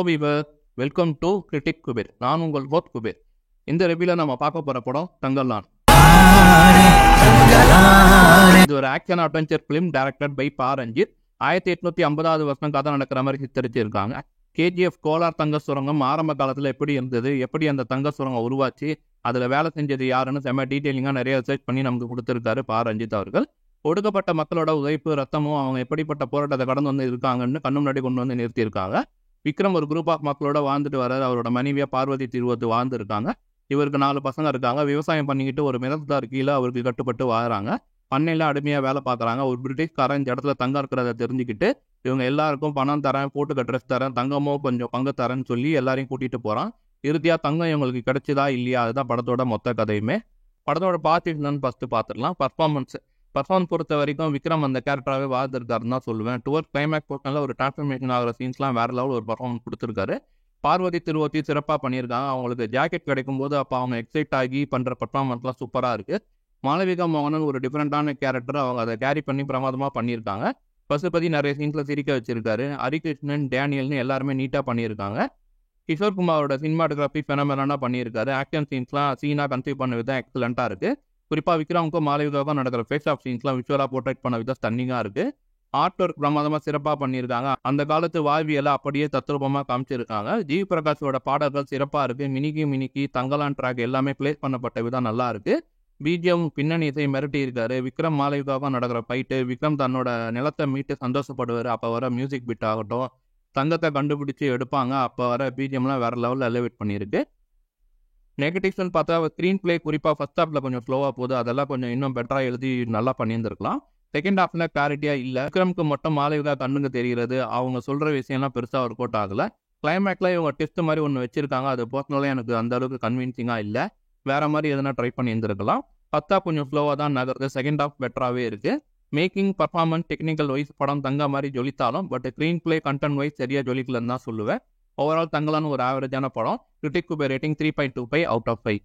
Viewer, welcome to critic Kuber. நான் உங்கள் host Kuber. இந்த ரிவ்யூல நம்ம பார்க்க போற படம் தங்கலான். இது ஒரு action adventure film directed by Pa Ranjith. 1850வது வருஷம் கதை நடக்கிற மாதிரி சித்தரிச்சிருக்காங்க. கேஜிஎஃப் கோலார் தங்க சுரங்கம் ஆரம்ப காலத்தில் எப்படி இருந்தது, எப்படி அந்த தங்க சுரங்கம் உருவாச்சு, அதில் வேலை செஞ்சது யாருன்னு செம்ம டீட்டெயிலிங்காக நிறைய ரிசர்ச் பண்ணி நமக்கு கொடுத்துருக்காரு பா ரஞ்சித் அவர்கள். ஒடுக்கப்பட்ட மக்களோட உழைப்பு, ரத்தமும் அவங்க எப்படிப்பட்ட போராட்டத்தை கடந்து வந்து இருக்காங்கன்னு கண்ணு முன்னாடி கொண்டு வந்து நிறுத்தியிருக்காங்க. விக்ரம் ஒரு குரூப் ஆஃப் மக்களோட வாழ்ந்துட்டு வர்றாரு. அவரோட மனைவியா பார்வதி திருவத்து வாழ்ந்துருக்காங்க. இவருக்கு 4 பசங்க இருக்காங்க. விவசாயம் பண்ணிக்கிட்டு ஒரு மிதத்தார் கீழே அவருக்கு கட்டுப்பட்டு வாழ்றாங்க. பண்ணையில அடிமையாக வேலை பார்க்குறாங்க. ஒரு பிரிட்டிஷ்காரன் இந்த இடத்துல தங்கம் இருக்கிறத தெரிஞ்சுக்கிட்டு இவங்க எல்லாருக்கும் பணம் தரேன், போட்டுக்க ட்ரெஸ் தரேன், தங்கமோ கொஞ்சம் பங்கு தரேன்னு சொல்லி எல்லாரையும் கூட்டிகிட்டு போகிறான். இறுதியாக தங்கம் இவங்களுக்கு கிடைச்சதா இல்லையா, அதுதான் படத்தோட மொத்த கதையுமே. படத்தோட பார்த்துட்டு ஃபஸ்ட்டு பார்த்துடலாம். பர்ஃபார்மன்ஸ் பொறுத்த வரைக்கும் விக்ரம் அந்த கேரக்டராகவே வாழ்ந்துருக்காருன்னு தான் சொல்லுவேன். டுவர்ட் கிளைமேக்ஸ் போர்ஷனில் ஒரு டிரான்ஸ்ஃபர்மேஷன் ஆகிற சீன்ஸ்லாம் வேறு லெவல் ஒரு பர்ஃபார்மன்ஸ் கொடுத்துருக்காரு. பார்வதி திருவத்தி சிறப்பாக பண்ணியிருக்காங்க. அவங்களுக்கு ஜாக்கெட் கிடைக்கும் போது அப்போ அவங்க எக்ஸைட் ஆகி பண்ணுற பர்ஃபார்மன்ஸ்லாம் சூப்பராக இருக்குது. மாளவிகா மோகனன் ஒரு டிஃப்ரெண்டான கேரக்டர், அவங்க அதை கேரி பண்ணி பிரமாதமாக பண்ணியிருக்காங்க. பசுபதி நிறைய சீன்ஸில் சிரிக்க வச்சிருக்காரு. ஹரிகிருஷ்ணன், டேனியல்னு எல்லாருமே நீட்டாக பண்ணியிருக்காங்க. கிஷோர் குமாரோட சினிமாட்டோகிராஃபி ஃபெனமெனாக பண்ணியிருக்காரு. ஆக்ஷன் சீன்ஸ்லாம் சீனாக கன்சீவ் பண்ண விதம் எக்ஸலண்ட்டாக இருக்குது. குறிப்பாக விக்ரமுக்கும் மாளவிகாவுக்கும் நடக்கிற ஃபேஸ் ஆஃப் சீன்ஸ்லாம் விஷுவலாக போர்ட்ரேட் பண்ண விதம் ஸ்டன்னிங்காக இருக்குது. ஆர்ட் ஒர்க் பிரமாதமாக சிறப்பாக பண்ணியிருக்காங்க. அந்த காலத்து வாழ்வியலை அப்படியே தத்ரூபமாக காமிச்சிருக்காங்க. ஜிவி பிரகாஷோட பாடல்கள் சிறப்பாக இருக்குது. மினிக்கி தங்கலான் ட்ராக் எல்லாமே பிளேஸ் பண்ணப்பட்ட விதம் நல்லா இருக்குது. பிஜிஎம் பின்னணி இசை மிரட்டி இருக்காரு. விக்ரம் மாளவிகாவுக்கும் நடக்கிற ஃபைட்டு, விக்ரம் தன்னோட நிலத்தை மீட்டு சந்தோஷப்படுவார். அப்போ வர மியூசிக் பிட் ஆகட்டும், தங்கத்தை கண்டுபிடிச்சி எடுப்பாங்க, அப்போ வர பிஜிஎம்லாம் வேறு லெவலில் எலிவேட் பண்ணியிருக்கு. நெகட்டிவ்ஸ்ன்னு பார்த்தா ஸ்க்ரீன் பிளே குறிப்பாக ஃபர்ஸ்ட் ஹாஃபில் கொஞ்சம் ஸ்லோவாக போகுது. அதெல்லாம் கொஞ்சம் இன்னும் பெட்டராக எழுதி நல்லா பண்ணியிருந்துருக்கலாம். செகண்ட் ஹாஃபில் கிளாரிட்டியாக இல்லை. விக்ரமுக்கு மட்டும் மாளவிகா கண்ணுங்க தெரிகிறது. அவங்க சொல்கிற விஷயம்லாம் பெருசாக ஒர்க் அவுட் ஆகலை. கிளைமேக்ஸில் இவங்க டெஸ்ட் மாதிரி ஒன்று வச்சுருக்காங்க. அது பர்சனலாக எனக்கு அந்த அளவுக்கு கன்வின்சிங்காக இல்லை. வேறு மாதிரி எதனா ட்ரை பண்ணி இருந்திருக்கலாம். ஃபர்ஸ்ட் ஹாஃப் கொஞ்சம் ஸ்லோவாக தான் நகருது. செகண்ட் ஹாஃப் பெட்டராகவே இருக்குது. மேக்கிங், பர்ஃபார்மன்ஸ், டெக்னிக்கல் வைஸ் படம் தங்க மாதிரி ஜொலித்தாலும் but screenplay, content wise சரியாக ஜொலிக்கலன்னு தான் சொல்லுவேன். ஓவரால் தங்கலான்னு ஒரு ஆவரேஜான படம். Critic Kuber rating 3.25 out of 5.